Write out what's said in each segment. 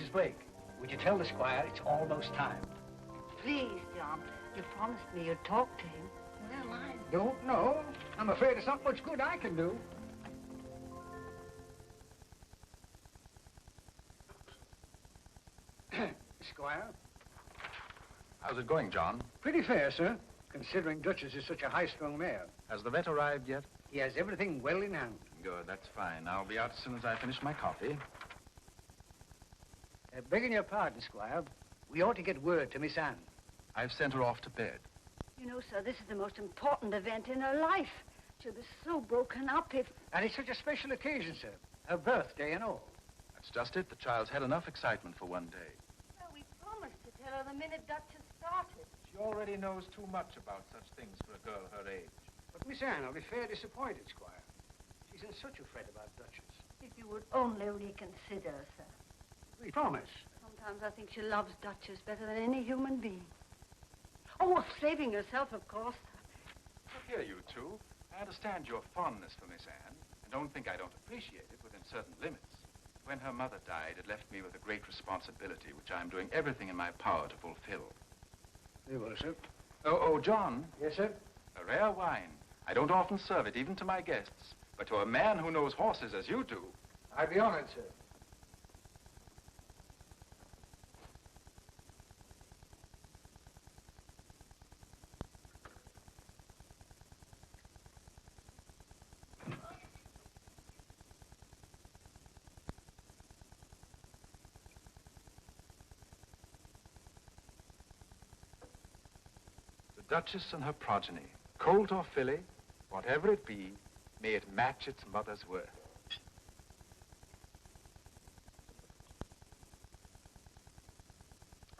Mrs. Blake, would you tell the Squire it's almost time? Please, John. You promised me you'd talk to him. Well, I don't know. I'm afraid there's not much good I can do. Squire? How's it going, John? Pretty fair, sir, considering Duchess is such a high-strung mare. Has the vet arrived yet? He has everything well in hand. Good, that's fine. I'll be out as soon as I finish my coffee. Begging your pardon, Squire, we ought to get word to Miss Anne. I've sent her off to bed. You know, sir, this is the most important event in her life. She'll be so broken up if... And it's such a special occasion, sir. Her birthday and all. That's just it. The child's had enough excitement for one day. Well, we promised to tell her the minute Duchess started. She already knows too much about such things for a girl her age. But Miss Anne will be fair disappointed, Squire. She's in such a fret about Duchess. If you would only reconsider, sir. We promise. Sometimes I think she loves Duchess better than any human being. Oh, saving herself, of course. Look here, you two. I understand your fondness for Miss Anne, and don't think I don't appreciate it within certain limits. When her mother died, it left me with a great responsibility, which I'm doing everything in my power to fulfill. Very well, sir. Oh, John. Yes, sir? A rare wine. I don't often serve it, even to my guests. But to a man who knows horses as you do... I'd be honored, sir. The Duchess and her progeny, colt or filly, whatever it be, may it match its mother's worth.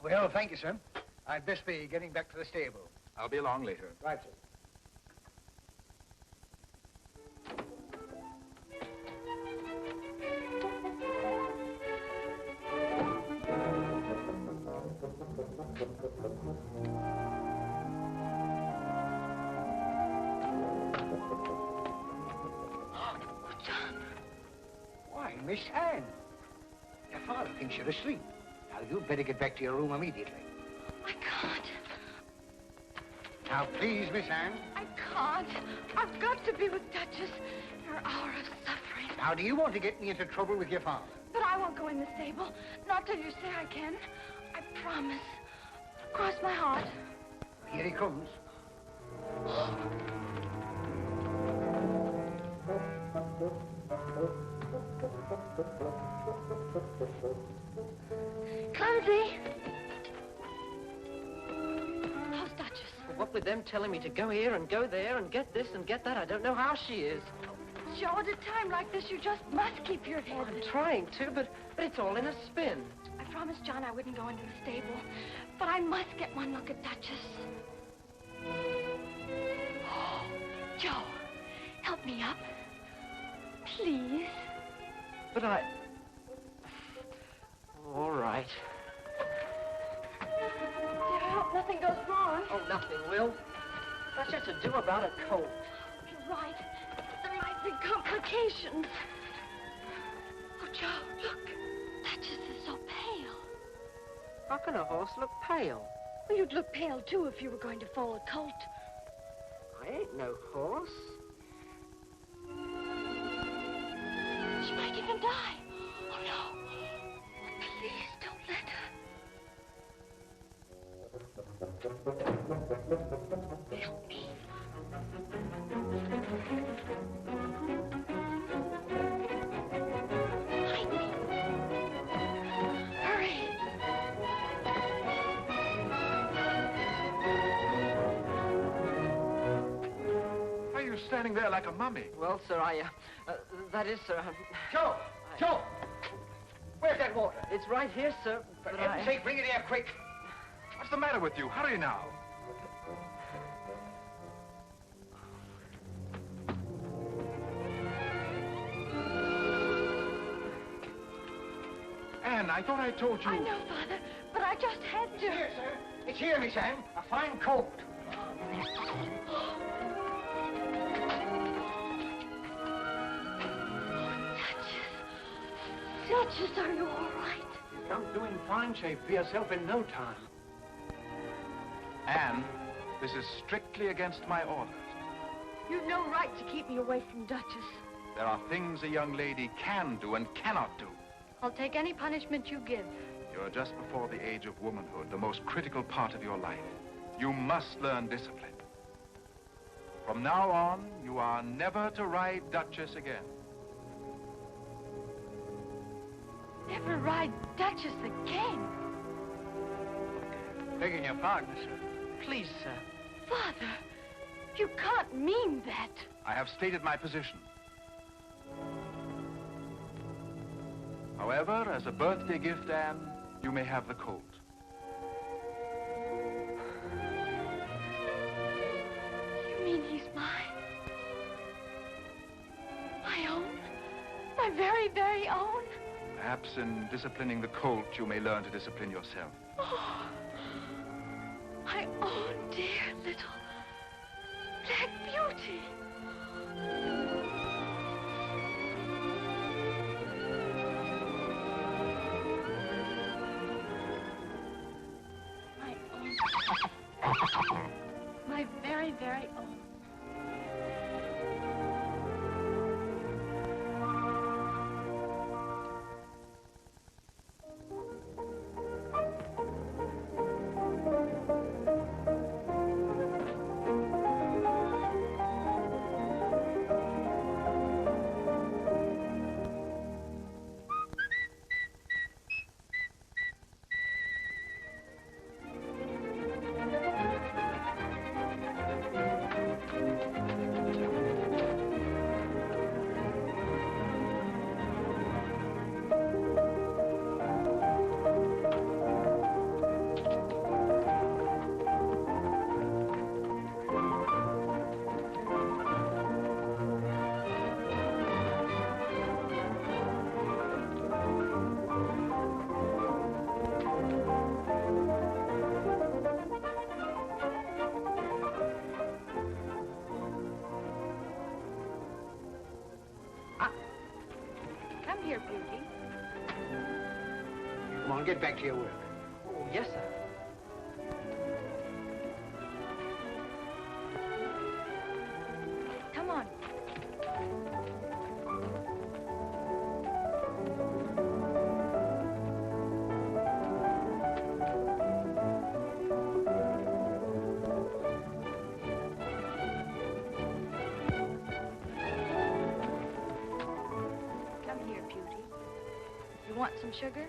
Well, thank you, sir. I'd best be getting back to the stable. I'll be along later. Right, sir. Why, Miss Anne. Your father thinks you're asleep. Now, you'd better get back to your room immediately. I can't. Now, please, Miss Anne. I can't. I've got to be with Duchess. Her hour of suffering. Now, do you want to get me into trouble with your father? But I won't go in the stable. Not till you say I can. I promise. Cross my heart. Here he comes. Clumsy. How's Duchess? What with them telling me to go here and go there and get this and get that, I don't know how she is. Sure, at a time like this, you just must keep your head. I'm trying to, but it's all in a spin. I promised John I wouldn't go into the stable, but I must get one look at Duchess. Oh, Joe, help me up. Please. But I... All right. Dear, I hope nothing goes wrong. Oh, nothing will. That's just to do about a colt. You're right. There might be complications. Oh, Joe, look. Duchess is so pale. How can a horse look pale? Well, you'd look pale, too, if you were going to foal a colt. I ain't no horse. She might even die. Oh, no. Oh, please, don't let her. Help me. Hide me. Hurry. Why are you standing there like a mummy? Well, sir, that is, sir, Joe! Joe! Where's that water? it's right here, sir. For but heaven's sake, bring it here quick. What's the matter with you? Hurry now. Anne, I thought I told you... I know, Father, but I just had It's to. here, sir. It's here, Miss Anne. A fine coat. Duchess, are you all right? Come doing fine shape for yourself in no time. Anne, this is strictly against my orders. You've no right to keep me away from Duchess. There are things a young lady can do and cannot do. I'll take any punishment you give. You're just before the age of womanhood, the most critical part of your life. You must learn discipline. From now on, you are never to ride Duchess again. Never ride Duchess again. Begging your pardon, sir. Please, sir. Father, you can't mean that. I have stated my position. However, as a birthday gift, Anne, you may have the colt. You mean he's mine? My own? My very, very own? Perhaps in disciplining the colt, you may learn to discipline yourself. Oh, my own dear little black beauty. My own. My very, very own. Come here, Beauty. Come on, get back to your work. Oh, yes, sir. Come on. Come here, Beauty. You want some sugar?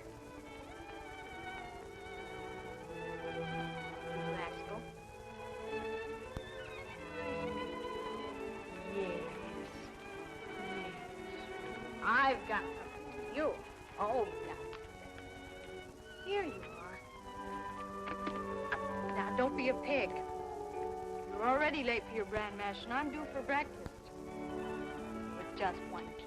Rascal. Yes. Yes. I've got something for you. Oh, now. Here you are. Now, don't be a pig. You're already late for your bran mash, and I'm due for breakfast. With just one kiss.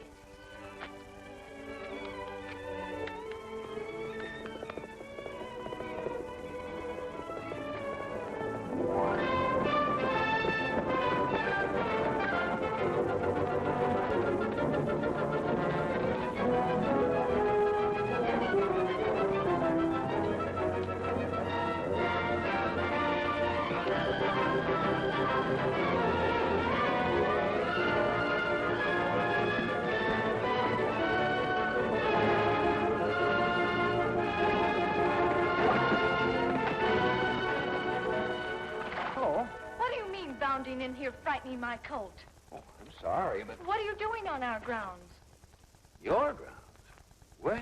Bounding in here, frightening my colt. Oh, I'm sorry, but... What are you doing on our grounds? Your grounds? Well,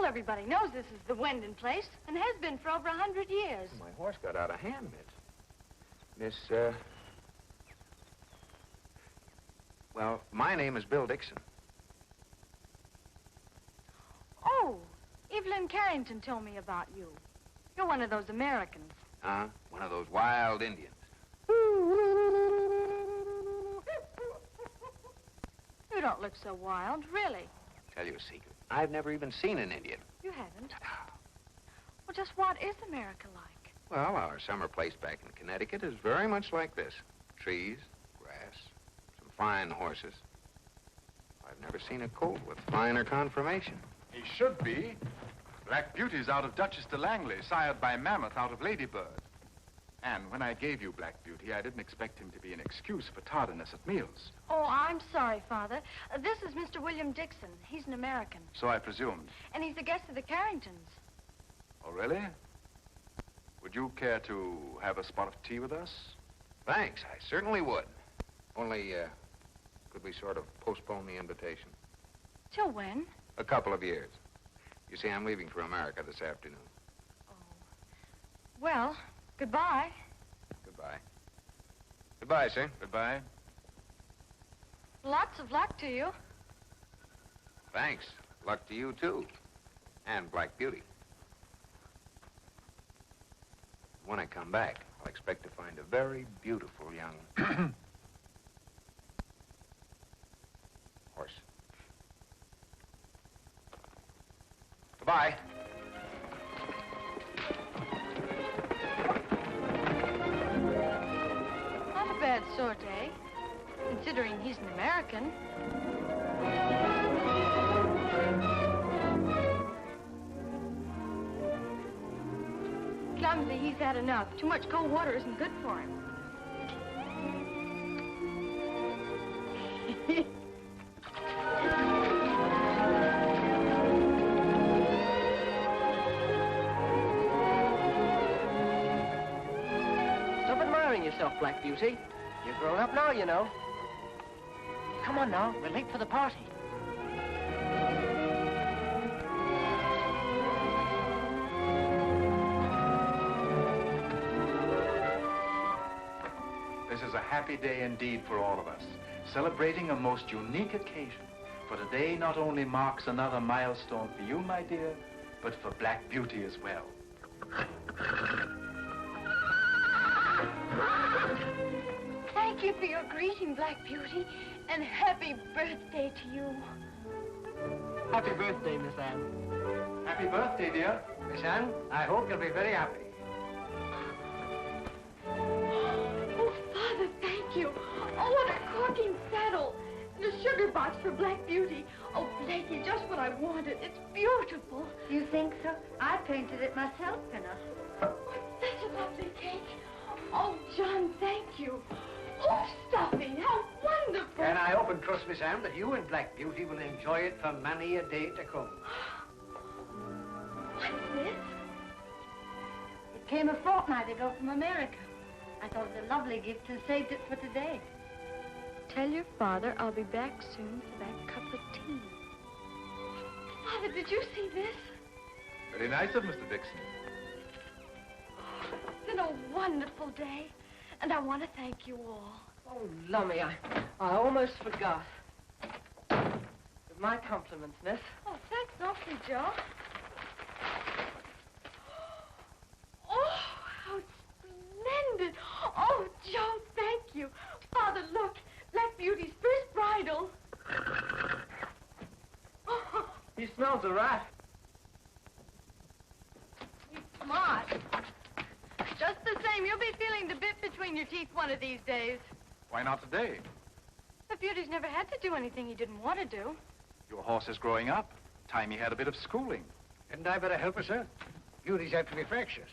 Well, everybody knows this is the Wendon place, and has been for over 100 years. My horse got out of hand, Miss. Well, my name is Bill Dixon. Oh, Evelyn Carrington told me about you. You're one of those Americans. One of those wild Indians. You don't look so wild, really. Tell you a secret. I've never even seen an Indian. You haven't? Well, just what is America like? Well, our summer place back in Connecticut is very much like this. Trees, grass, some fine horses. I've never seen a colt with finer conformation. He should be. Black Beauty's out of Duchess de Langley, sired by Mammoth out of Ladybird. And when I gave you Black Beauty, I didn't expect him to be an excuse for tardiness at meals. Oh, I'm sorry, Father. This is Mr. William Dixon. He's an American. So I presumed. And he's a guest of the Carringtons. Oh, really? Would you care to have a spot of tea with us? Thanks, I certainly would. Only, could we sort of postpone the invitation? Till when? A couple of years. You see, I'm leaving for America this afternoon. Oh. Well, goodbye. Goodbye. Goodbye, sir. Goodbye. Lots of luck to you. Thanks. Luck to you, too. And Black Beauty. When I come back, I'll expect to find a very beautiful young... horse. Goodbye. Not a bad sort, eh? Considering he's an American. Clumsy, he's had enough. Too much cold water isn't good for him. Stop admiring yourself, Black Beauty. You're grown up now, you know. Come on now, we're late for the party. This is a happy day indeed for all of us, celebrating a most unique occasion. For today not only marks another milestone for you, my dear, but for Black Beauty as well. Thank you for your greeting, Black Beauty, and happy birthday to you. Happy birthday, Miss Anne. Happy birthday, dear. Miss Anne, I hope you'll be very happy. Oh, Father, thank you. Oh, what a corking saddle. And a sugar box for Black Beauty. Oh, Blakey, just what I wanted. It's beautiful. You think so? I painted it myself, Pinna. Oh, it's such a lovely cake. Oh, John, thank you. Oh, stuffing, how wonderful. And I hope and trust, Miss Anne, that you and Black Beauty will enjoy it for many a day to come. What's this? It came a fortnight ago from America. I thought it was a lovely gift and saved it for today. Tell your father I'll be back soon for that cup of tea. Father, did you see this? Very nice of Mr. Dixon. It's been a wonderful day, and I want to thank you all. Oh, lummy, I almost forgot. With my compliments, miss. Oh, thanks awfully, Joe. Oh, how splendid. Oh, Joe, thank you. Father, look, Black Beauty's first bridal. Oh, He smells a rat. he's smart. Just the same, you'll be feeling the bit between your teeth one of these days. Why not today? But Beauty's never had to do anything he didn't want to do. Your horse is growing up. Time he had a bit of schooling. Hadn't I better help her, sir? Beauty's apt to be fractious,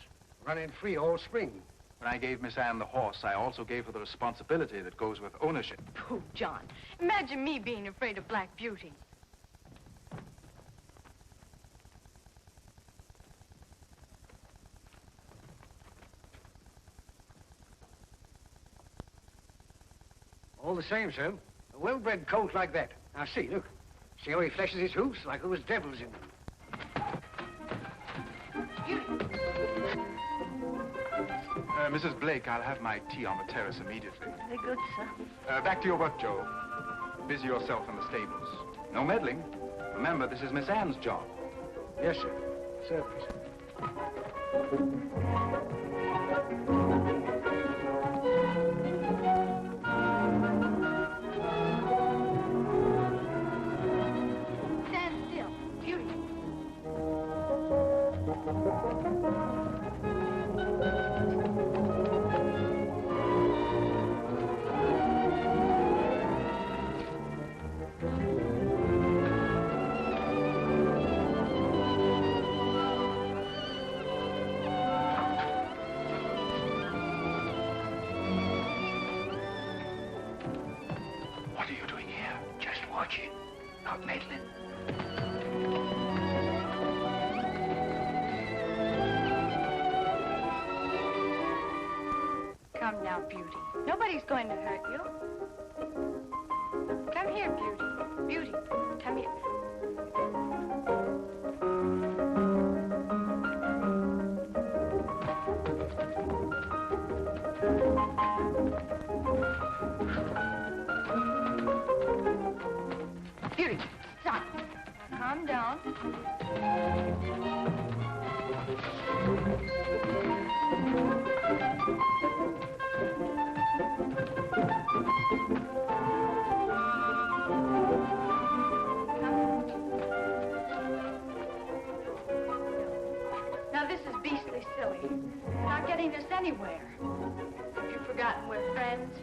running free all spring. When I gave Miss Anne the horse, I also gave her the responsibility that goes with ownership. Pooh, John. Imagine me being afraid of Black Beauty. All the same, sir, a well-bred colt like that. Now, see, look. See how he flashes his hoofs like there was devils in them. Mrs. Blake, I'll have my tea on the terrace immediately. Very good, sir. Back to your work, Joe. Busy yourself in the stables. No meddling. Remember, this is Miss Anne's job. Yes, sir. Sir, Stand still. Beauty. out, Maitland. Come now, Beauty. Nobody's going to hurt you. Come here, Beauty. Beauty, come here. Beauty, stop. Now calm down. Now, this is beastly silly. You're not getting us anywhere. Have you forgotten we're friends?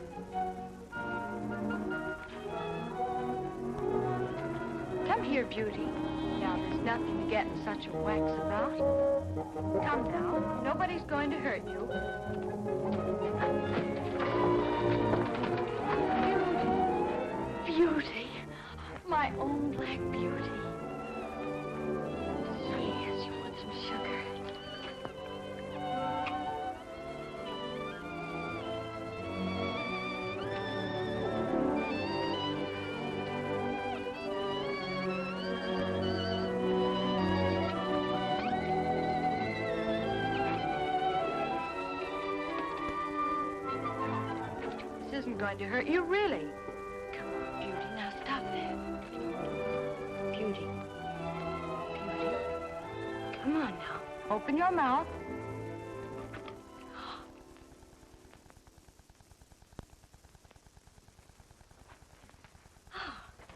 Come here, Beauty. Now, there's nothing to get in such a wax about. Come now. Nobody's going to hurt you. Beauty. Beauty. My own Black Beauty. Yes, you want some sugar? This isn't going to hurt you, really. Come on, Beauty. Now stop that. Beauty. Beauty. Come on now. Open your mouth.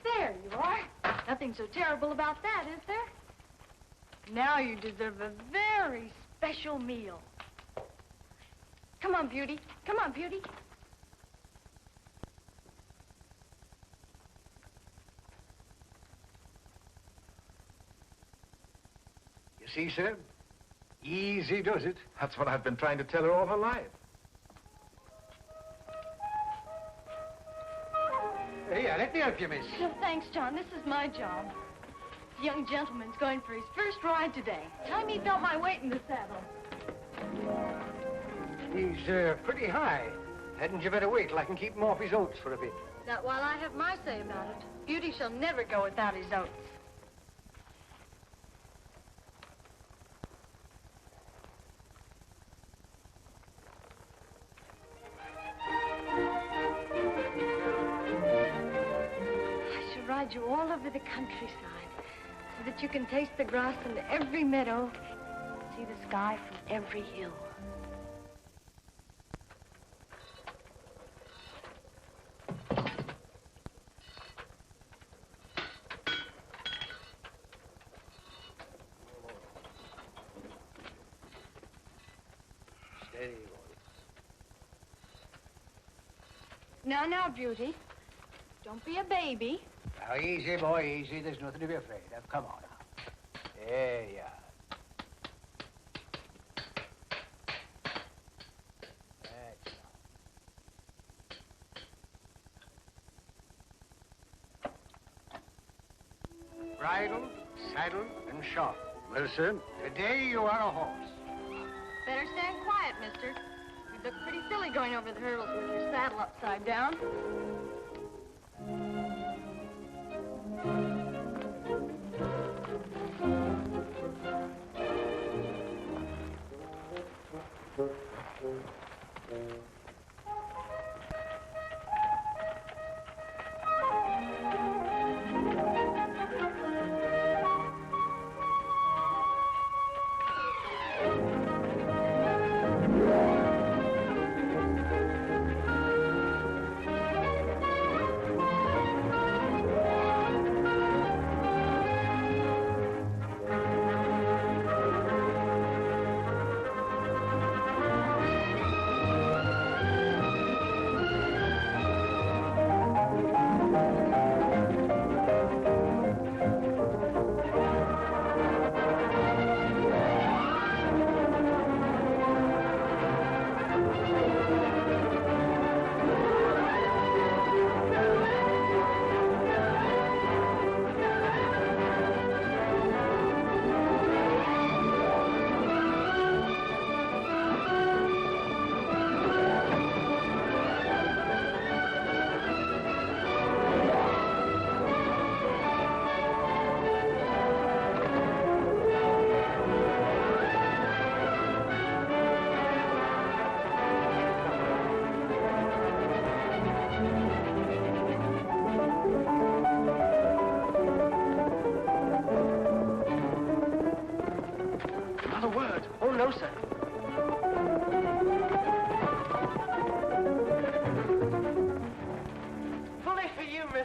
There you are. Nothing so terrible about that, is there? Now you deserve a very special meal. Come on, Beauty. Come on, Beauty. You see, sir? Easy does it. That's what I've been trying to tell her all her life. Here, let me help you, miss. No, thanks, John. This is my job. The young gentleman's going for his first ride today. Tell him he felt my weight in the saddle. He's pretty high. Hadn't you better wait till I can keep him off his oats for a bit? Not while I have my say about it. Beauty shall never go without his oats. I shall ride you all over the countryside so that you can taste the grass in every meadow, see the sky from every hill. Steady, boy. Now, Beauty. Don't be a baby. Now, easy, boy, easy. There's nothing to be afraid of. Come on now. There you are. That's all. Bridle, saddle, and shod. Well, sir, today you are a horse. Better stand quiet, mister. You look pretty silly going over the hurdles with your saddle upside down.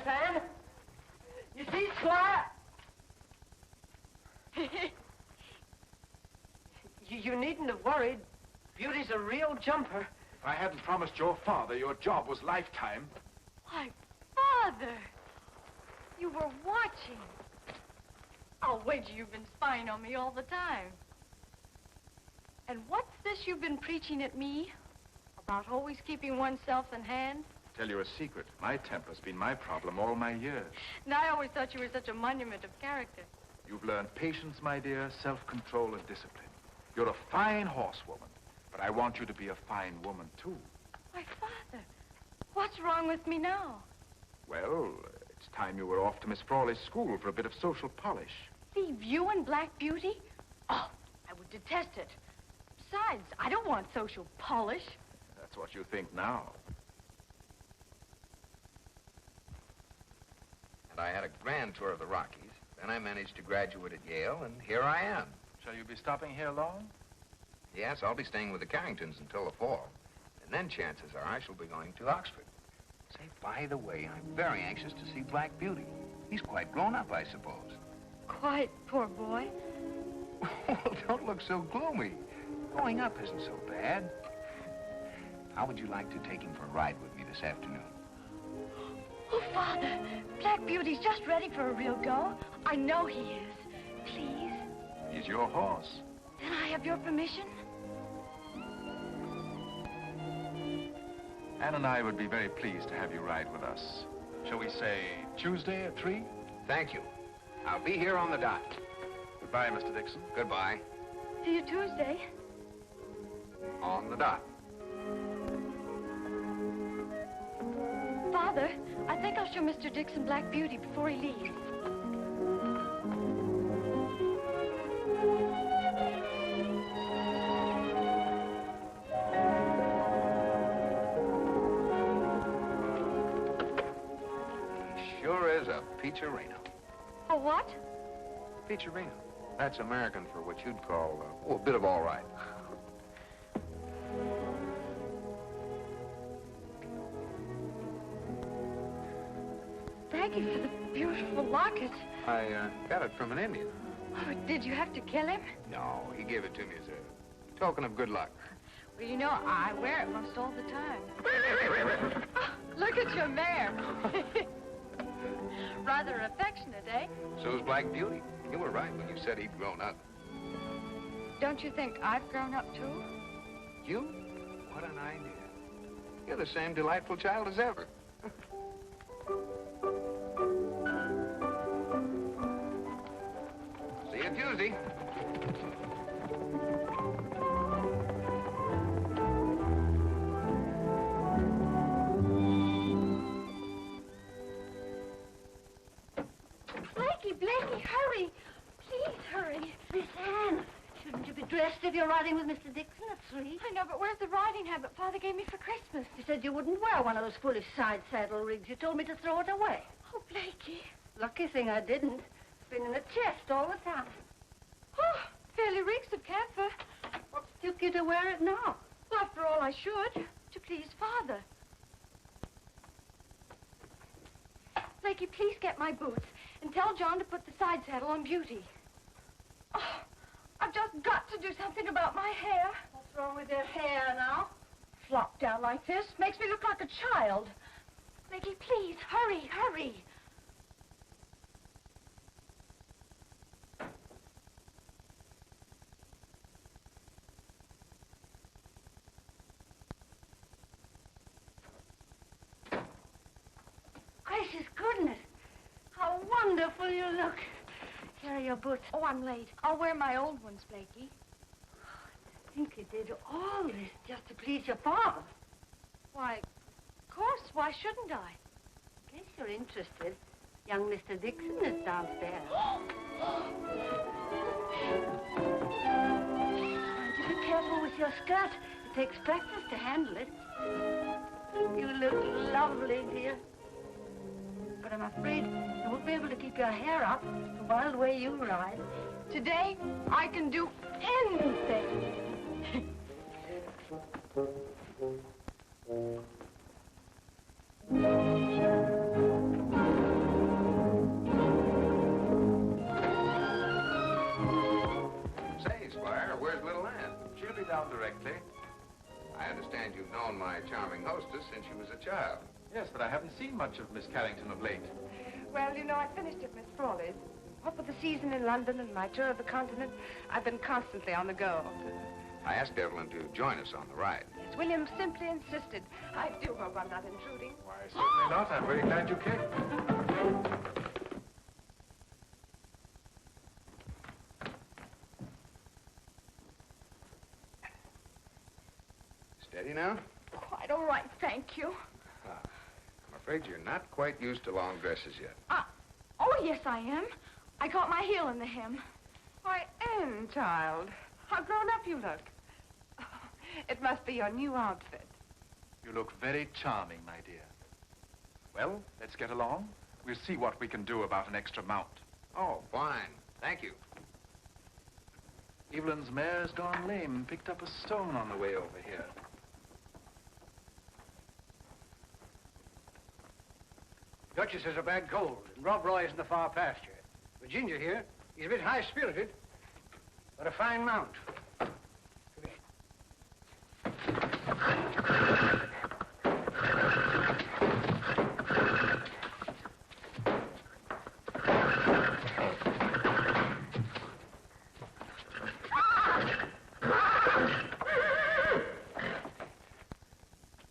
Miss Anne. You see, Squire? You needn't have worried. Beauty's a real jumper. If I hadn't promised your father your job was lifetime. Why, Father, you were watching. I'll wager you've been spying on me all the time. And what's this you've been preaching at me? About always keeping oneself in hand? Tell you a secret. My temper's been my problem all my years. And I always thought you were such a monument of character. You've learned patience, my dear, self-control and discipline. You're a fine horsewoman, but I want you to be a fine woman, too. Why, Father, what's wrong with me now? Well, it's time you were off to Miss Frawley's school for a bit of social polish. Leave you and Black Beauty? Oh, I would detest it. Besides, I don't want social polish. That's what you think now. And I had a grand tour of the Rockies. Then I managed to graduate at Yale, and here I am. Shall you be stopping here long? Yes, I'll be staying with the Carringtons until the fall. And then chances are I shall be going to Oxford. Say, by the way, I'm very anxious to see Black Beauty. He's quite grown up, I suppose. Quite, poor boy. Well, don't look so gloomy. Growing up isn't so bad. How would you like to take him for a ride with me this afternoon? Oh, Father, Black Beauty's just ready for a real go. I know he is. Please. He's your horse. Then I have your permission? Anne and I would be very pleased to have you ride with us. Shall we say Tuesday at 3? Thank you. I'll be here on the dot. Goodbye, Mr. Dixon. Goodbye. See you Tuesday. On the dot. Father, I think I'll show Mr. Dixon Black Beauty before he leaves. He sure is a peacherino. A what? Peacherino. That's American for what you'd call, a bit of all right. Thank you for the beautiful locket. I got it from an Indian. Oh, did you have to kill him? No, he gave it to me as a token of good luck. Well, you know, I wear it most all the time. Oh, look at your mare. Rather affectionate, eh? So's Black Beauty. You were right when you said he'd grown up. Don't you think I've grown up, too? You? What an idea. You're the same delightful child as ever. See you Tuesday. Blakey, hurry. Please hurry. Miss Anne, shouldn't you be dressed if you're riding with Mr. Dixon at 3? I know, but where's the riding habit Father gave me for Christmas? You said you wouldn't wear one of those foolish side saddle rigs. You told me to throw it away. Oh, Blakey. Lucky thing I didn't. It's been in the chest all the time. Oh, fairly reeks of camphor. What's took you to wear it now? Well, after all, I should. To please Father. Blakey, please get my boots and tell John to put the side saddle on Beauty. Oh, I've just got to do something about my hair. What's wrong with your hair now? Flopped down like this makes me look like a child. Blakey, please, hurry, hurry. Gracious goodness. How wonderful you look. Here are your boots. Oh, I'm late. I'll wear my old ones, Blakey. I think you did all this just to please your father. Why, of course. Why shouldn't I? In case you're interested, young Mr. Dixon is downstairs. Mind you be careful with your skirt. It takes practice to handle it. You look lovely, dear. But I'm afraid you won't be able to keep your hair up the wild way you ride. Today, I can do anything. understand you've known my charming hostess since she was a child. Yes, but I haven't seen much of Miss Carrington of late. Well, you know, I finished at Miss Frawley's. What with the season in London and my tour of the continent, I've been constantly on the go. I asked Evelyn to join us on the ride. Yes, William simply insisted. I do hope I'm not intruding. Why, certainly not. I'm very glad you came. Steady now? Quite all right, thank you. I'm afraid you're not quite used to long dresses yet. Oh, yes, I am. I caught my heel in the hem. Why, Anne, child, how grown up you look. It must be your new outfit. You look very charming, my dear. Well, let's get along. We'll see what we can do about an extra mount. Oh, fine. Thank you. Evelyn's mare's gone lame and picked up a stone on the way over here. Duchess has a bad cold, and Rob Roy's in the far pasture. But Ginger here, he's a bit high-spirited, but a fine mount. Come here.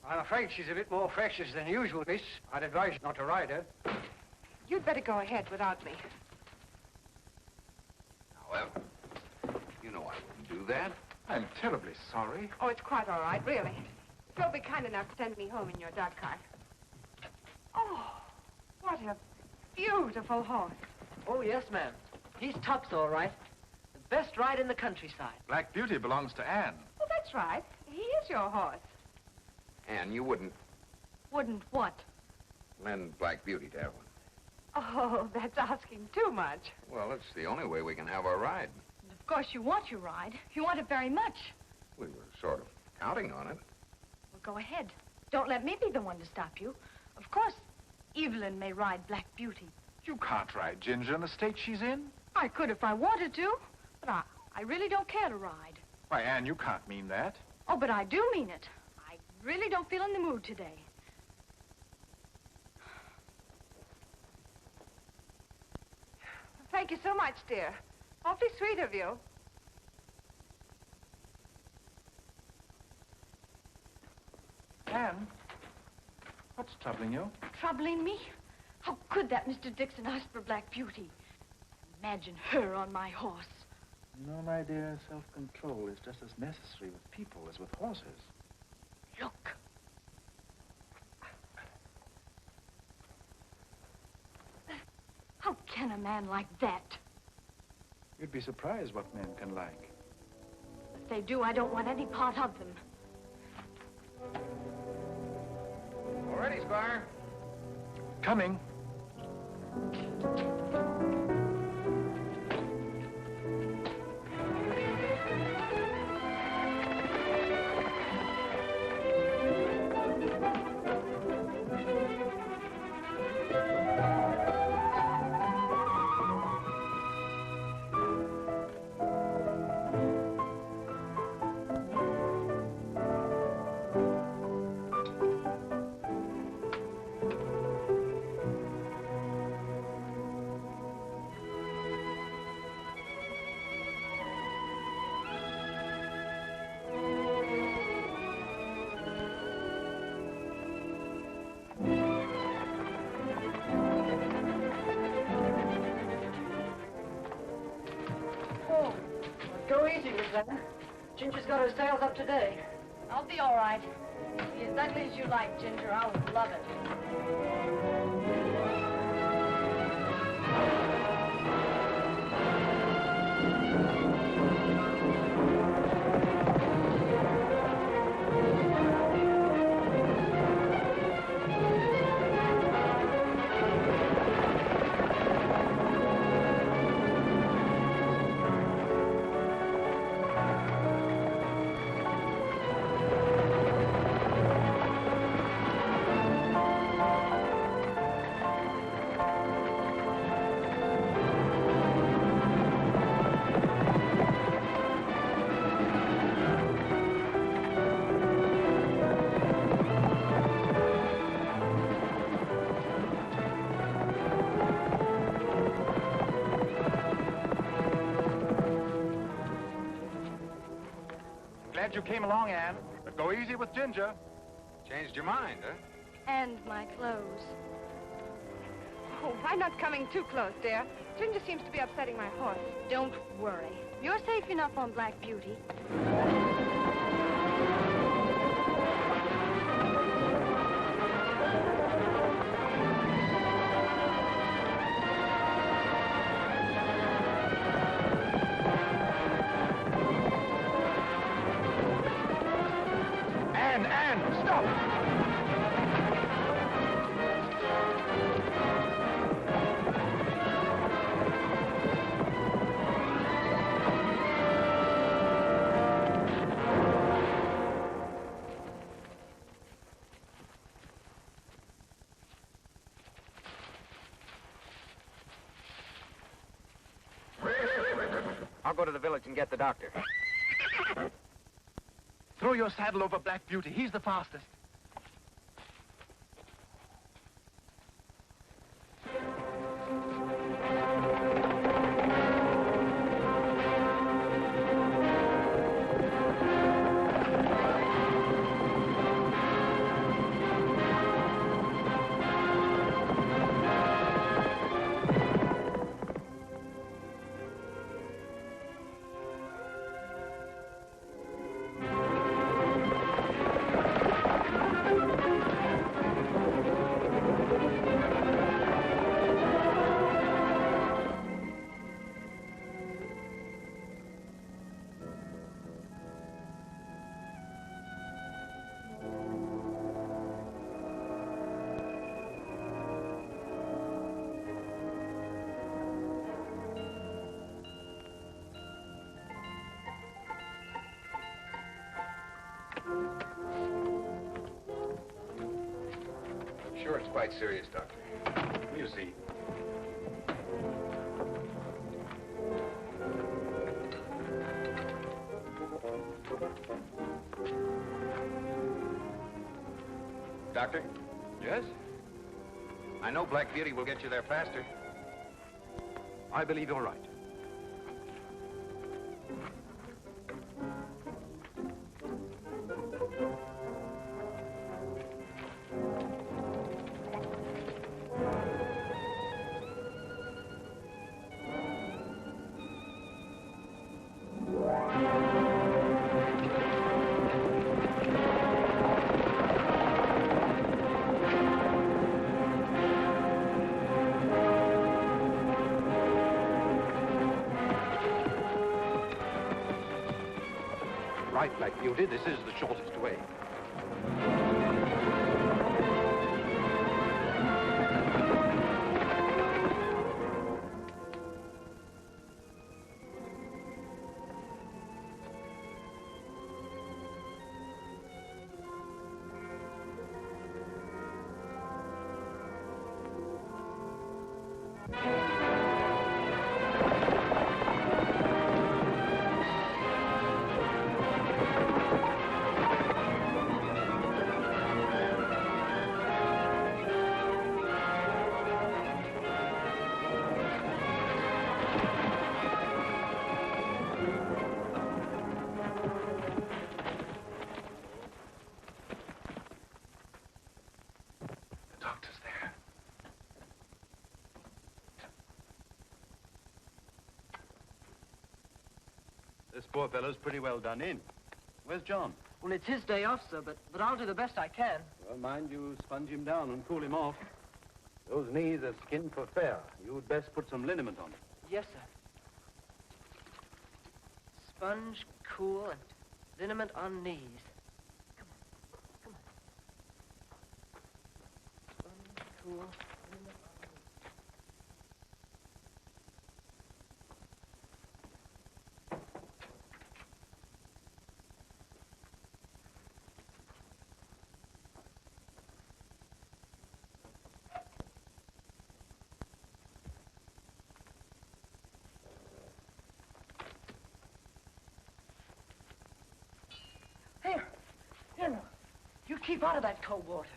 I'm afraid she's a bit more fractious than usual, miss. I'd advise you not to ride her. You'd better go ahead without me. However, you know I wouldn't do that. I'm terribly sorry. Oh, it's quite all right, really. If you'll be kind enough to send me home in your dog cart. Oh, what a beautiful horse. Oh, yes, ma'am. He's tops, all right. The best ride in the countryside. Black Beauty belongs to Anne. Oh, that's right. He is your horse. Anne, you wouldn't Wouldn't what? lend Black Beauty to Evelyn. Oh, that's asking too much. Well, it's the only way we can have our ride. Of course, you want your ride. You want it very much. We were sort of counting on it. Well, go ahead. Don't let me be the one to stop you. Of course, Evelyn may ride Black Beauty. You can't ride Ginger in the state she's in. I could if I wanted to, but I really don't care to ride. Why, Anne, you can't mean that. Oh, but I do mean it. I really don't feel in the mood today. Thank you so much, dear. Awfully sweet of you. Anne, what's troubling you? Troubling me? How could that Mr. Dixon ask for Black Beauty? Imagine her on my horse. No, my dear, self-control is just as necessary with people as with horses. Look. How can a man like that? You'd be surprised what men can like. If they do, I don't want any part of them. All ready, Squire? Coming. Go easy, Miss Lennon. Ginger's got her sails up today. I'll be all right. Be as ugly as you like, Ginger. I would love it. that you came along, Anne. But go easy with Ginger. Changed your mind, huh? And my clothes. Oh, why not coming too close, dear? Ginger seems to be upsetting my horse. Don't worry. You're safe enough on Black Beauty. Anne, stop! I'll go to the village and get the doctor. Throw your saddle over Black Beauty. He's the fastest. Sure, it's quite serious, Doctor. You see. Doctor, Yes? I know Black Beauty will get you there faster. I believe you're right. Right, Black Beauty. This is the shortest way. This poor fellow's pretty well done in. Where's John? Well, it's his day off, sir, but I'll do the best I can. Well, mind you sponge him down and cool him off. Those knees are skinned for fair. You'd best put some liniment on them. Yes, sir. Sponge, cool, and liniment on knees. Come on. Come on. Sponge, cool, liniment on knees. Here now. You keep out of that cold water.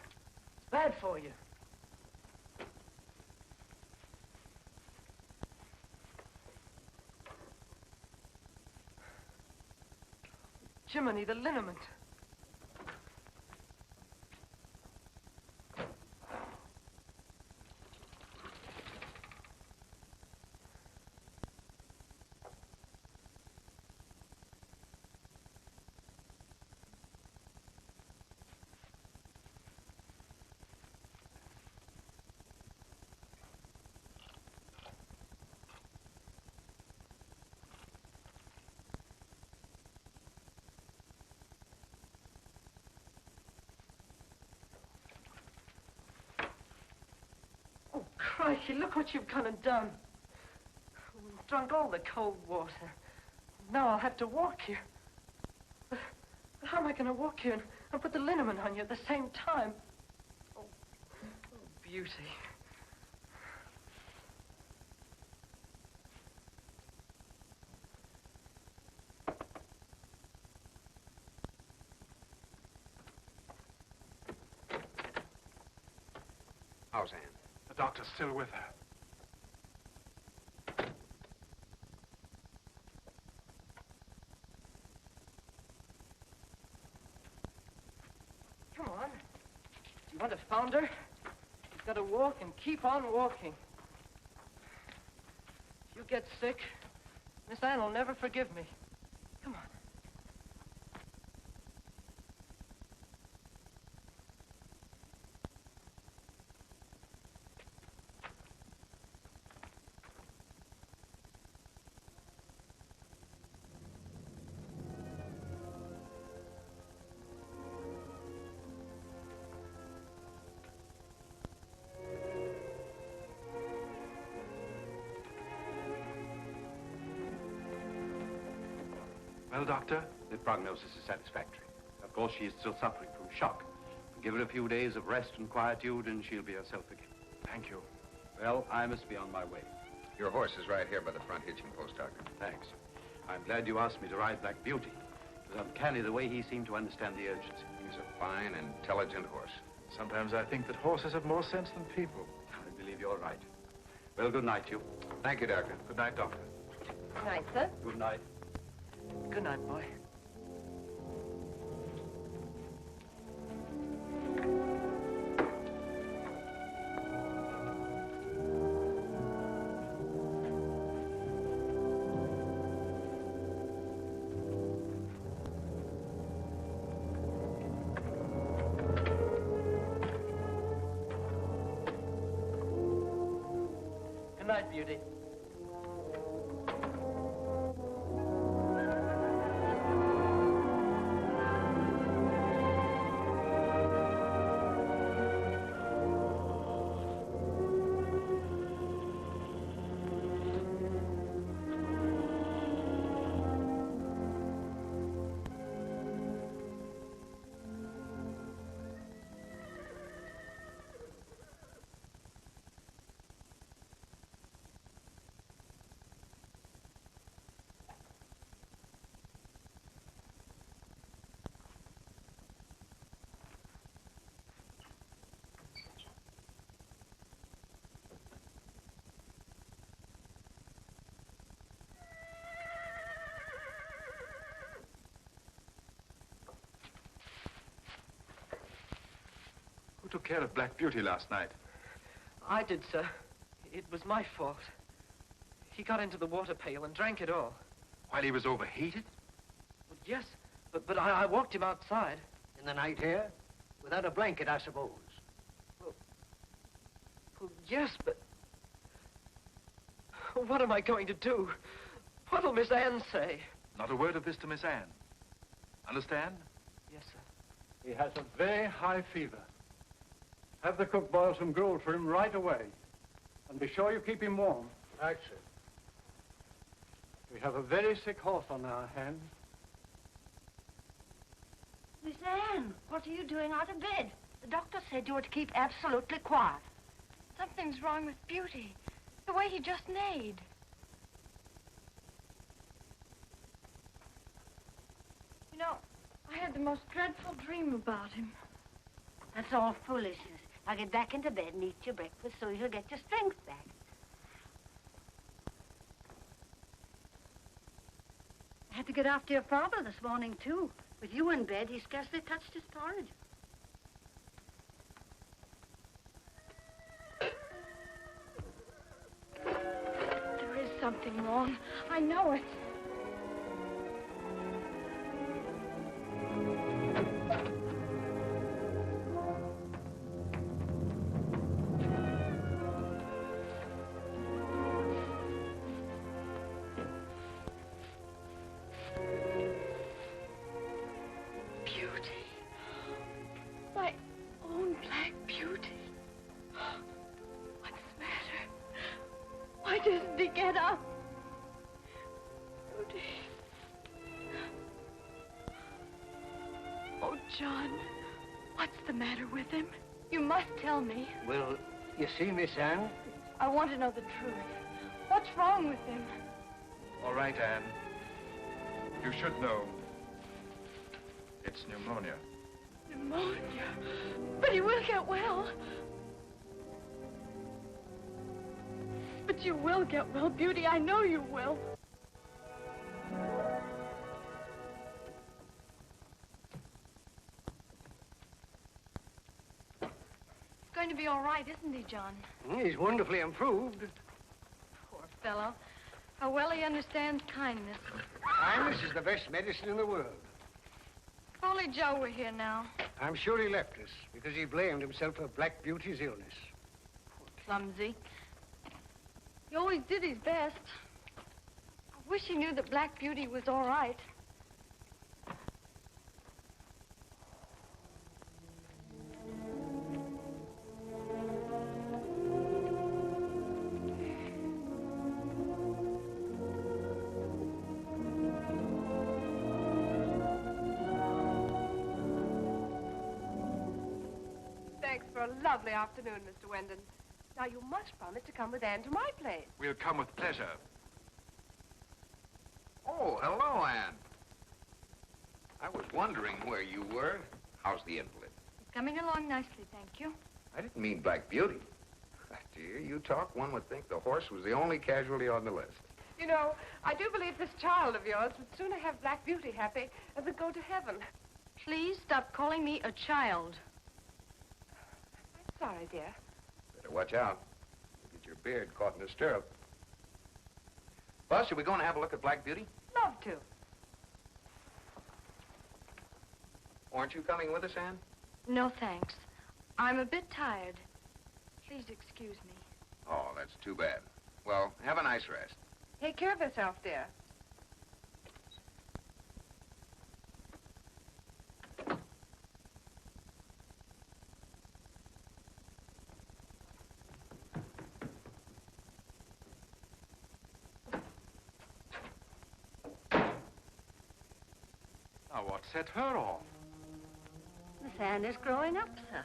It's bad for you. Jiminy, the liniment. Crikey, look what you've gone and done. We've drunk all the cold water. Now I'll have to walk here. But how am I going to walk here and put the liniment on you at the same time? Oh, beauty. How's Anne? The doctor's still with her. Come on. You want to found her? You've got to walk and keep on walking. If you get sick, Miss Anne will never forgive me. Come on. Well, Doctor? The prognosis is satisfactory. Of course, she is still suffering from shock. Give her a few days of rest and quietude, and she'll be herself again. Thank you. Well, I must be on my way. Your horse is right here by the front hitching post, Doctor. Thanks. I'm glad you asked me to ride Black Beauty. It was uncanny the way he seemed to understand the urgency. He's a fine, intelligent horse. Sometimes I think that horses have more sense than people. I believe you're right. Well, good night, you. Thank you, Doctor. Good night, Doctor. Good night, sir. Good night. Good night, boy. Good night, Beauty. Who took care of Black Beauty last night? I did, sir. It was my fault. He got into the water pail and drank it all. While he was overheated? Well, yes, but I walked him outside. In the night here? Without a blanket, I suppose. Well, yes, but... What am I going to do? What'll Miss Anne say? Not a word of this to Miss Anne. Understand? Yes, sir. He has a very high fever. Have the cook boil some gruel for him right away. And be sure you keep him warm. Right, sir. We have a very sick horse on our hands. Miss Anne, what are you doing out of bed? The doctor said you were to keep absolutely quiet. Something's wrong with Beauty. The way he just neighed. You know, I had the most dreadful dream about him. That's all foolishness. Now get back into bed and eat your breakfast so you'll get your strength back. Had to get after your father this morning, too. With you in bed, he scarcely touched his porridge. There is something wrong. I know it. John, what's the matter with him? You must tell me. Well, you see, Miss Anne? I want to know the truth. What's wrong with him? All right, Anne. You should know. It's pneumonia. Pneumonia? But he will get well. But you will get well, Beauty. I know you will. Going to be all right, isn't he, John? He's wonderfully improved. Poor fellow. How well he understands kindness. Kindness is the best medicine in the world. If only Joe were here now. I'm sure he left us because he blamed himself for Black Beauty's illness. Poor clumsy. He always did his best. I wish he knew that Black Beauty was all right. Lovely afternoon, Mr. Wendon. Now, you must promise to come with Anne to my place. We'll come with pleasure. Oh, hello, Anne. I was wondering where you were. How's the invalid? Coming along nicely, thank you. I didn't mean Black Beauty. To hear you talk, one would think the horse was the only casualty on the list. You know, I do believe this child of yours would sooner have Black Beauty happy than go to heaven. Please stop calling me a child. Sorry, dear. Better watch out. You'll get your beard caught in a stirrup. Bus, are we going to have a look at Black Beauty? Love to. Aren't you coming with us, Anne? No, thanks. I'm a bit tired. Please excuse me. Oh, that's too bad. Well, have a nice rest. Take care of yourself, dear. Now, what set her off? Miss Anne is growing up, sir.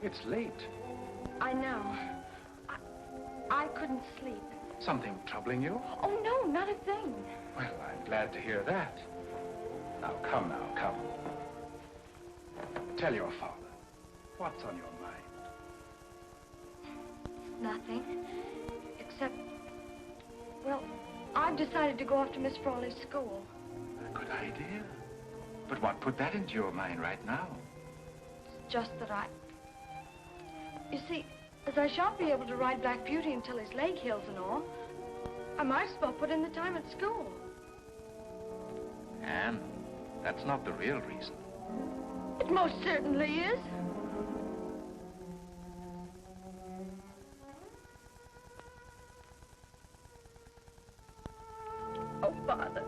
It's late. I know. I couldn't sleep. Something troubling you? Oh, no, not a thing. Well, I'm glad to hear that. Now, come. Tell your father. What's on your mind? Nothing. Except, well, I've decided to go off to Miss Frawley's school. A good idea. But what put that into your mind right now? It's just that You see, as I shan't be able to ride Black Beauty until his leg heals and all, I might as well put in the time at school. Anne, that's not the real reason. It most certainly is. Oh, Father,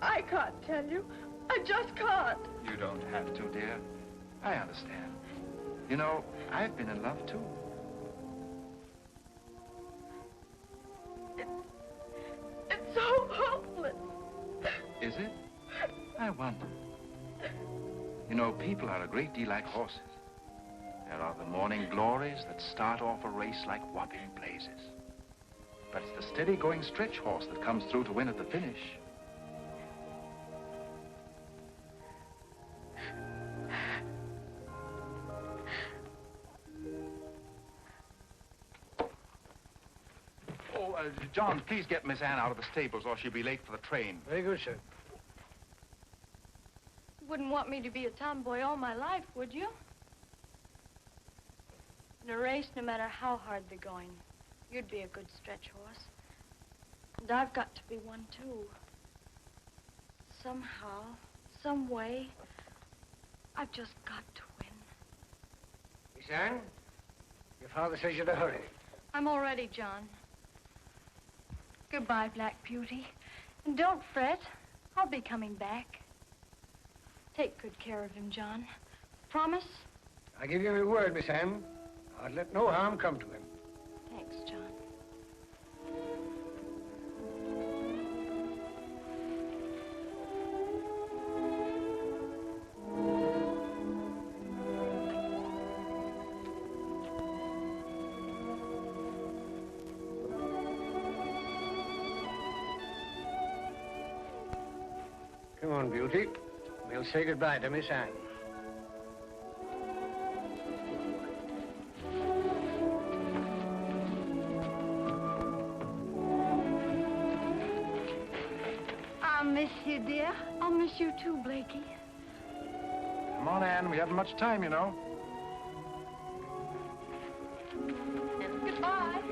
I can't tell you. I just can't. You don't have to, dear. I understand. You know, I've been in love, too. It's so hopeless. Is it? I wonder. You know, people are a great deal like horses. There are the morning glories that start off a race like whopping blazes. But it's the steady-going stretch horse that comes through to win at the finish. Oh, John, please get Miss Anne out of the stables or she'll be late for the train. Very good, sir. You wouldn't want me to be a tomboy all my life, would you? In a race, no matter how hard the going, you'd be a good stretch horse. And I've got to be one, too. Somehow, some way, I've just got to win. Miss Anne, your father says you're to hurry. I'm all ready, John. Goodbye, Black Beauty. And don't fret. I'll be coming back. Take good care of him, John. Promise? I give you my word, Miss Anne. I'll let no harm come to him. Thanks, John. Come on, Beauty. We'll say goodbye to Miss Anne. I'll miss you, dear. I'll miss you too, Blakey. Come on, Anne. We haven't much time, you know. Goodbye.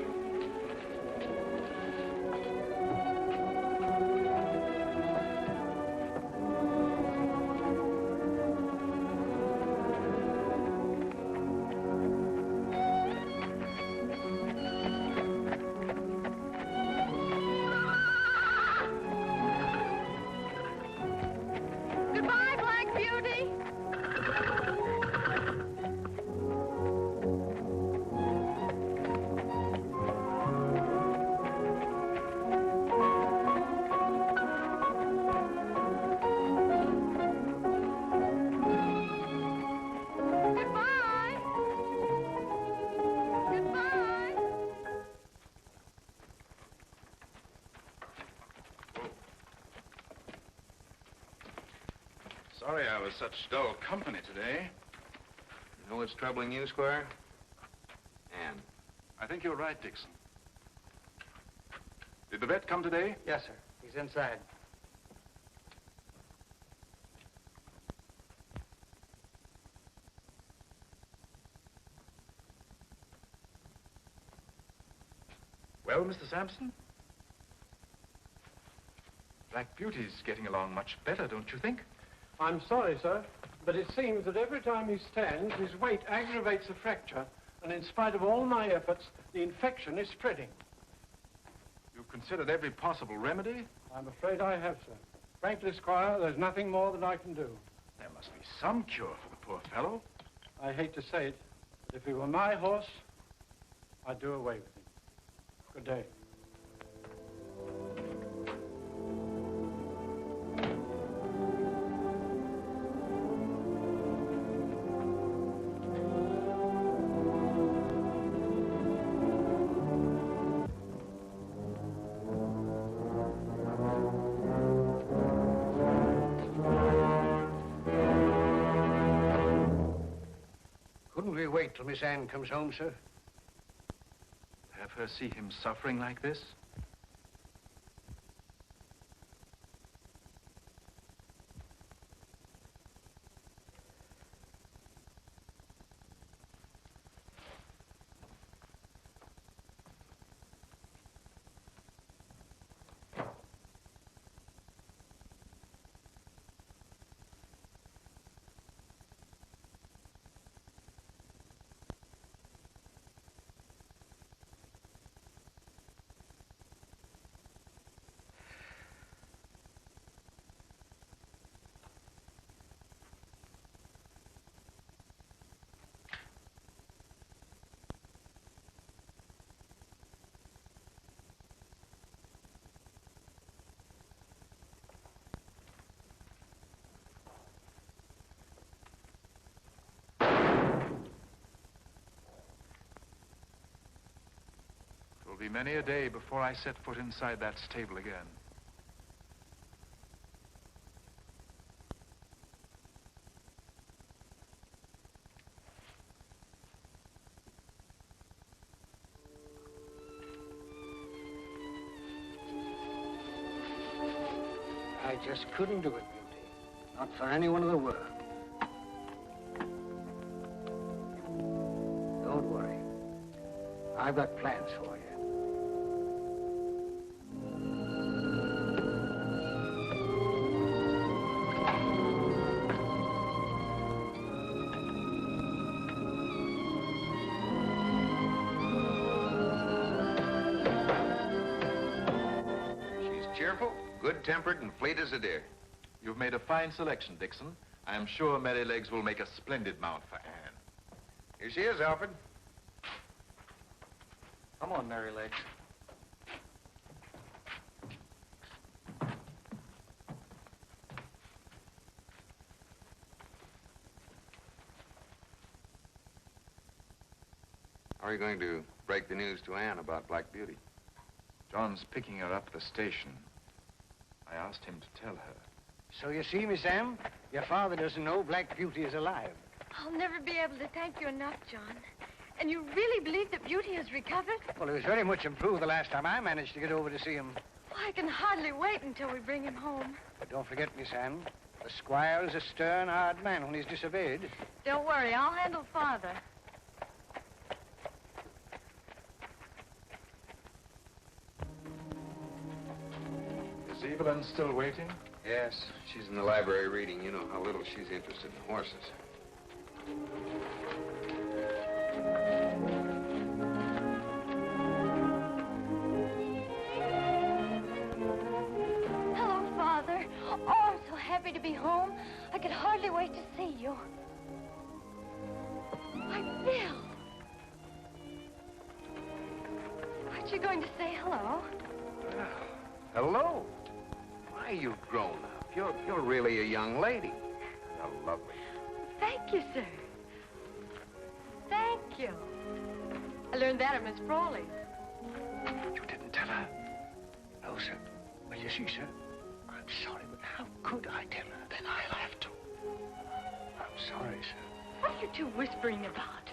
Goodbye, Black Beauty. Goodbye. Goodbye. Sorry I was such dull company today. You know what's troubling you, Squire? Anne. I think you're right, Dixon. Did the vet come today? Yes, sir. He's inside. Well, Mr. Sampson? Black Beauty's getting along much better, don't you think? I'm sorry, sir, but it seems that every time he stands, his weight aggravates the fracture, and in spite of all my efforts, the infection is spreading. You've considered every possible remedy? I'm afraid I have, sir. Frankly, Squire, there's nothing more that I can do. There must be some cure for the poor fellow. I hate to say it, but if he were my horse, I'd do away with him. Good day. Couldn't we wait till Miss Anne comes home, sir? Have her see him suffering like this? will be many a day before I set foot inside that stable again. I just couldn't do it, Beauty. Not for anyone in the world. Don't worry. I've got plans for you. Cheerful, good-tempered, and fleet as a deer. You've made a fine selection, Dixon. I am sure Merrylegs will make a splendid mount for Anne. Here she is, Alfred. Come on, Merrylegs. How are you going to break the news to Anne about Black Beauty? John's picking her up at the station. I asked him to tell her. So you see, Miss Anne, your father doesn't know Black Beauty is alive. I'll never be able to thank you enough, John. And you really believe that Beauty has recovered? Well, he was very much improved the last time I managed to get over to see him. Well, I can hardly wait until we bring him home. But don't forget, Miss Anne, the squire is a stern, hard man when he's disobeyed. Don't worry, I'll handle Father. Is Evelyn still waiting? Yes, she's in the library reading. You know how little she's interested in horses. Hello, Father. Oh, I'm so happy to be home. I could hardly wait to see you. Why, Bill. Aren't you going to say hello? Hello. Why, you've grown up. You're really a young lady. How lovely. Thank you, sir. Thank you. I learned that at Miss Frawley's. You didn't tell her? No, sir. Well, you see, sir, I'm sorry, but how could I tell her? Then I'll have to. I'm sorry, sir. What are you two whispering about?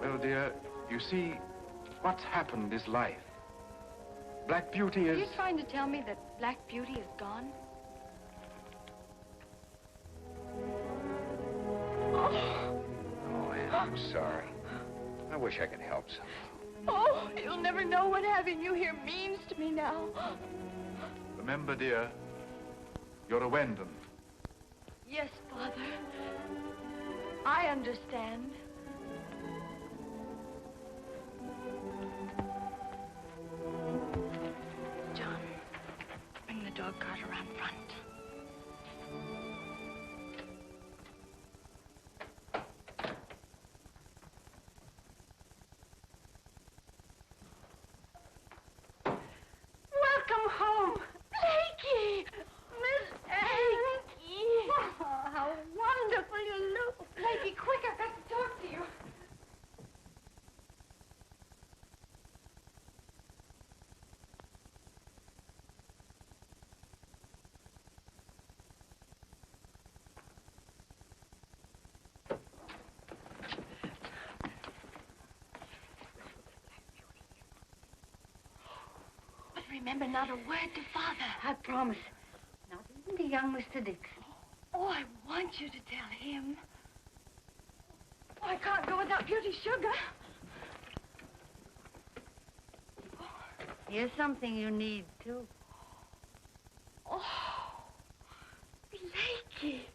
Well, dear, you see, what's happened is life. Black Beauty Are is... you trying to tell me that Black Beauty is gone? Oh, Anne, I'm sorry. I wish I could help some. Oh, you'll never know what having you here means to me now. Remember, dear, you're a Wendon. Yes, Father. I understand. John, bring the dog cart around front. Welcome home. Blakey! Miss Blakey. Oh, how wonderful you look. Blakey, quick, I've got to talk to you. But remember not a word to Father. I promise. Not even to young Mr. Dixon. Oh, I want you to tell him. Oh, I can't go without Beauty Sugar. Here's something you need, too. Oh, Blakey.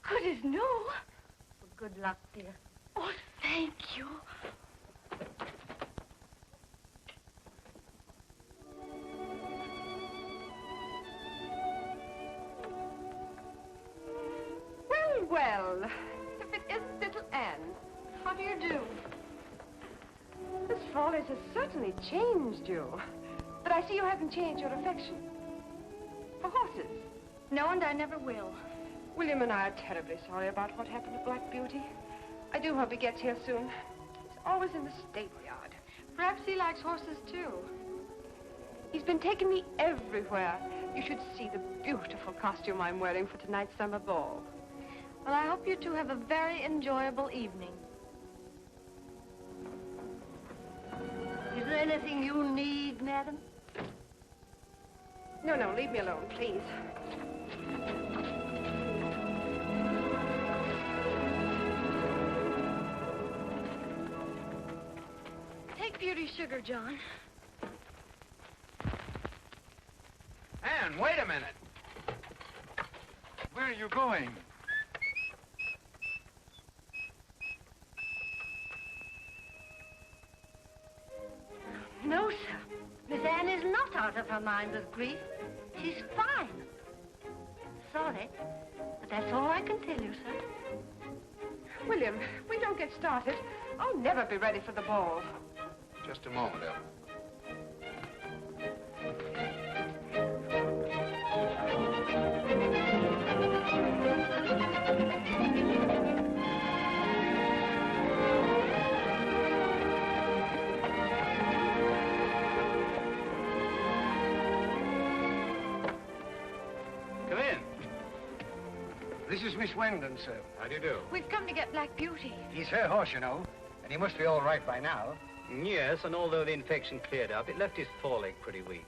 Good as new. Well, good luck, dear. Oh, thank you. Well, well, if it isn't little Anne. How do you do? Miss Frawley's has certainly changed you. But I see you haven't changed your affection for horses. No, and I never will. William and I are terribly sorry about what happened to Black Beauty. I do hope he gets here soon. He's always in the stable yard. Perhaps he likes horses, too. He's been taking me everywhere. You should see the beautiful costume I'm wearing for tonight's summer ball. Well, I hope you two have a very enjoyable evening. Is there anything you need, madam? No, leave me alone, please. Take Beauty's sugar, John. Anne, wait a minute. Where are you going? No, sir. Miss Anne is not out of her mind with grief. She's fine. Sorry, but that's all I can tell you, sir. William, we don't get started. I'll never be ready for the ball. Just a moment, Ellen. Come in. This is Miss Wendon, sir. How do you do? We've come to get Black Beauty. He's her horse, you know, and he must be all right by now. Yes, and although the infection cleared up, it left his foreleg pretty weak.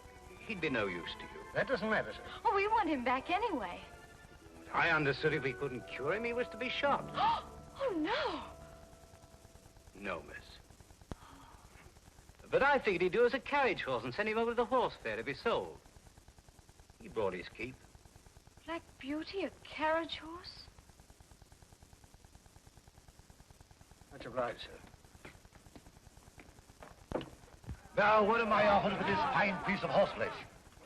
He'd be no use to you. That doesn't matter, sir. Oh, we want him back anyway. I understood if we couldn't cure him, he was to be shot. Oh, no. No, miss. But I figured he'd do as a carriage horse and send him over to the horse fair to be sold. He brought his keep. Black Beauty, a carriage horse? Much obliged, sir. Now, what am I offered for this fine piece of horseflesh?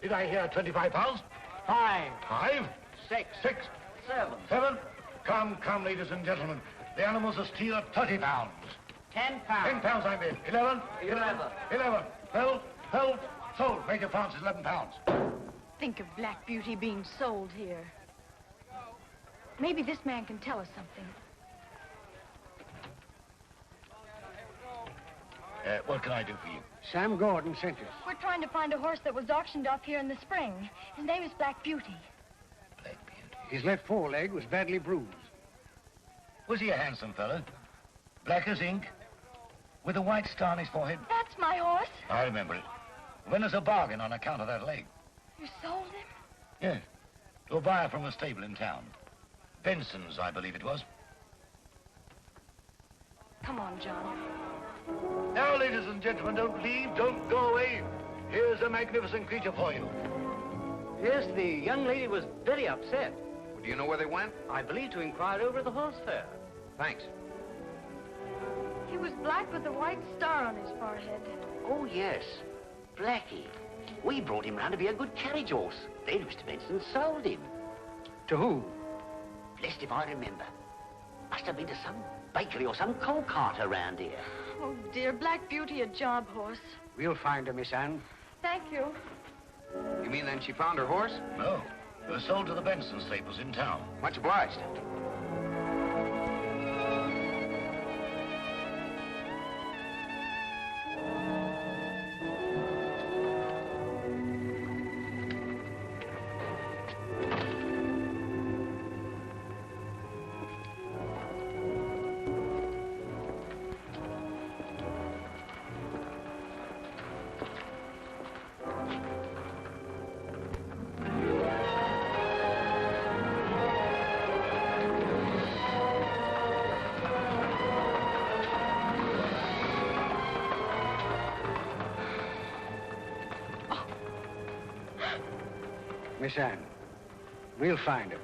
Did I hear 25 pounds? 5, 5? 6, 6? 7, 7? Come, ladies and gentlemen. The animal's a steal of 30 pounds. 10 10 pounds. pounds I bid. 11? 11. 11. 12. Sold. Major Francis, 11 pounds. Think of Black Beauty being sold here. Maybe this man can tell us something. What can I do for you? Sam Gordon sent us. We're trying to find a horse that was auctioned off here in the spring. His name is Black Beauty. Black Beauty. His left foreleg was badly bruised. Was he a handsome fellow? Black as ink? With a white star on his forehead? That's my horse. I remember it. When there's a bargain on account of that leg. You sold him? Yes. To a buyer from a stable in town. Benson's, I believe it was. Come on, John. Now, ladies and gentlemen, don't leave, don't go away. Here's a magnificent creature for you. Yes, the young lady was very upset. Do you know where they went? I believe to inquire over at the horse fair. Thanks. He was black with a white star on his forehead. Oh, yes. Blackie. We brought him round to be a good carriage horse. Then Mr. Benson sold him. To who? Blessed if I remember. Must have been to some bakery or some coal carter around here. Oh, dear, Black Beauty, a job horse. We'll find her, Miss Anne. Thank you. You mean then she found her horse? No. It was sold to the Benson stables in town. Much obliged. Miss Anne, we'll find her.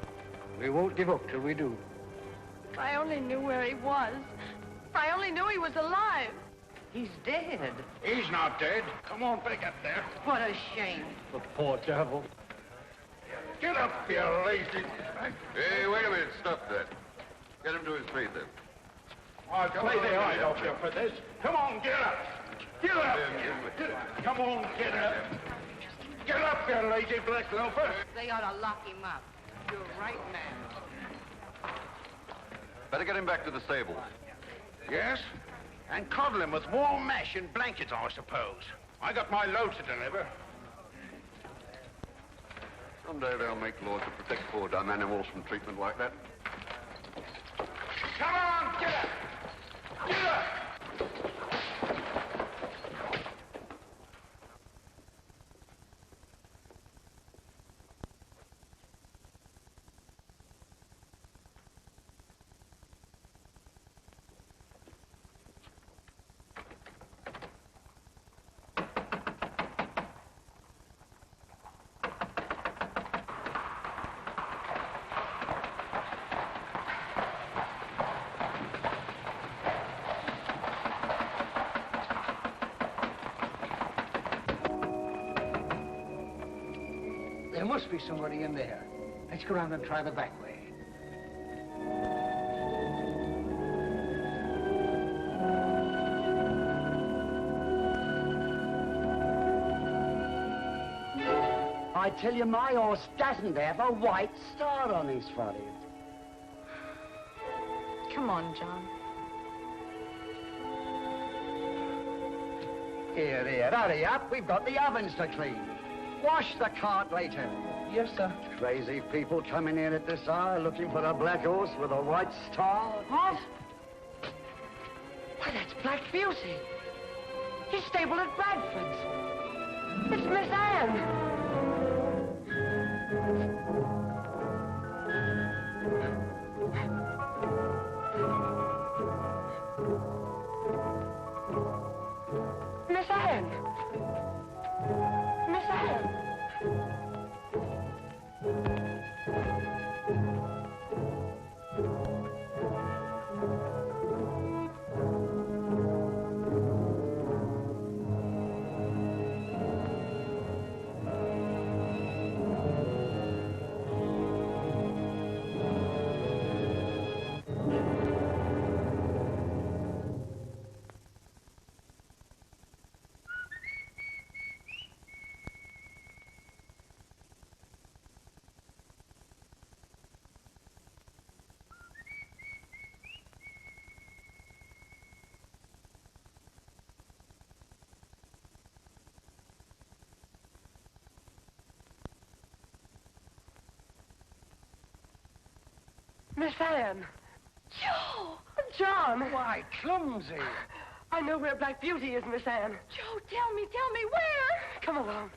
We won't give up till we do. If I only knew where he was. If I only knew he was alive. He's dead. He's not dead. Come on, back up there. What a shame. The poor devil. Get up, you lazy... Hey, wait a minute. Stop that. Get him to his feet, then. I'll lay the eye off you for this. Come on, get up. Get up. Come on, get up. Get up, you lazy black loafer. They ought to lock him up. You're right, man. Better get him back to the stable. Yes? And coddle him with warm mash and blankets, I suppose. I got my load to deliver. Someday they'll make laws to protect poor dumb animals from treatment like that. Come on, get up! Get up! There must be somebody in there. Let's go around and try the back way. I tell you, my horse doesn't have a white star on his forehead. Come on, John. Here, hurry up. We've got the ovens to clean. Wash the cart later. Yes, sir. Crazy people coming in at this hour looking for a black horse with a white star. What? Why, that's Black Beauty. He's stabled at Bradford's. It's Miss Anne. Miss Anne. Miss Anne. Miss Anne. Joe! John! Why, clumsy. I know where Black Beauty is, Miss Anne. Joe, tell me where? Come along.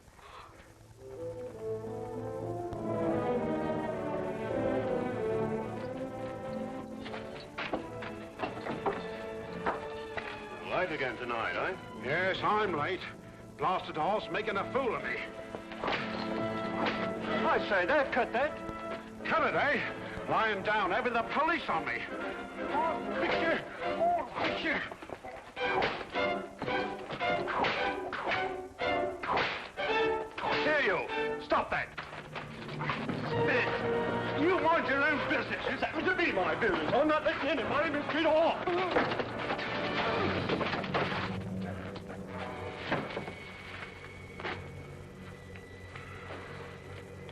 Late again tonight, eh? Yes, I'm late. Blasted horse making a fool of me. I say, they've cut that. Cut it, eh? Lying down, having the police on me. Oh, picture! Oh, picture! Here, you! Stop that! Spit! You mind your own business. It's happened to be my business. I'm not letting anybody mistreat off.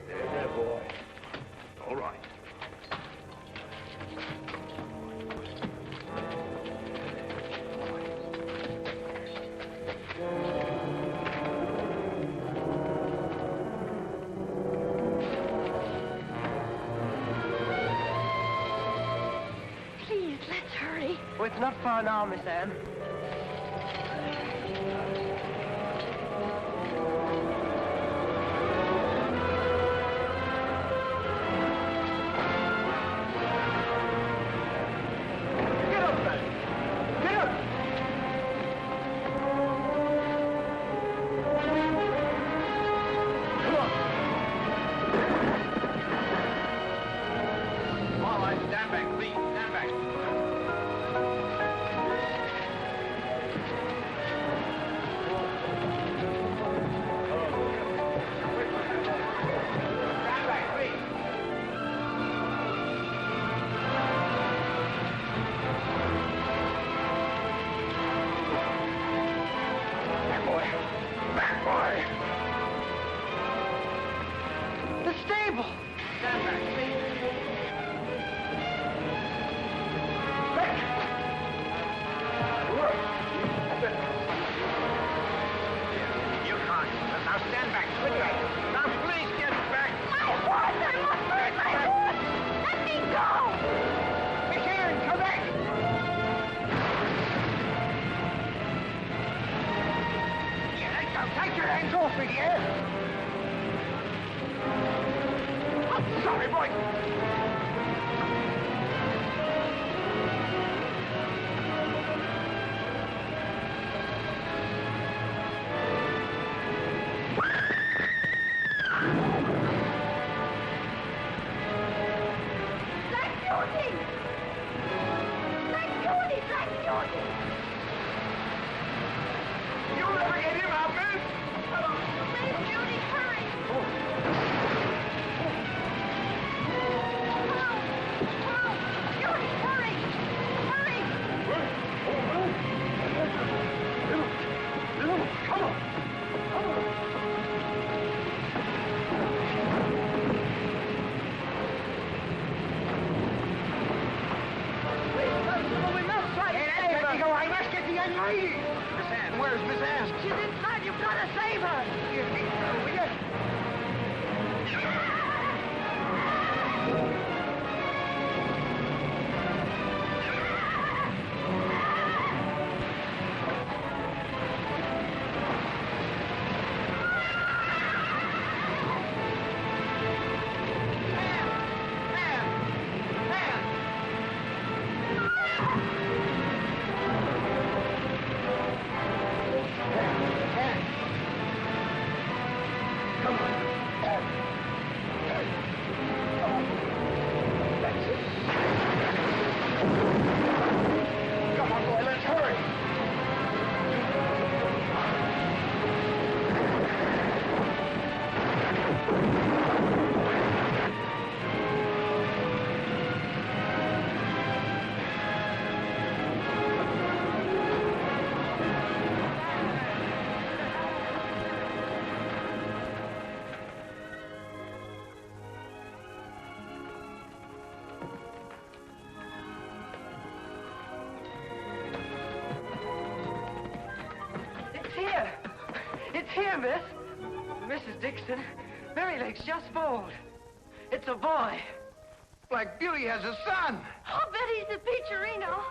There, boy. All right. Please, let's hurry. Oh, it's not far now, Miss Anne. Get up, man! Get up! Come on! All right, stand back, please. Stand back. here. I'm sorry, boy. You'll never get him out, miss! Please, Judy, hurry! Judy, hurry! Hurry! Come on! We must try to save her. I must get the young lady. Miss Ann, where's Miss Ann? She's inside. You've got to save her. You think so, will you? Come on, boy, let's hurry. It's here. It's here, miss. Mrs. Dixon, Merrylegs just foaled. It's a boy. Black Beauty has a son. I'll bet he's the Peacherino.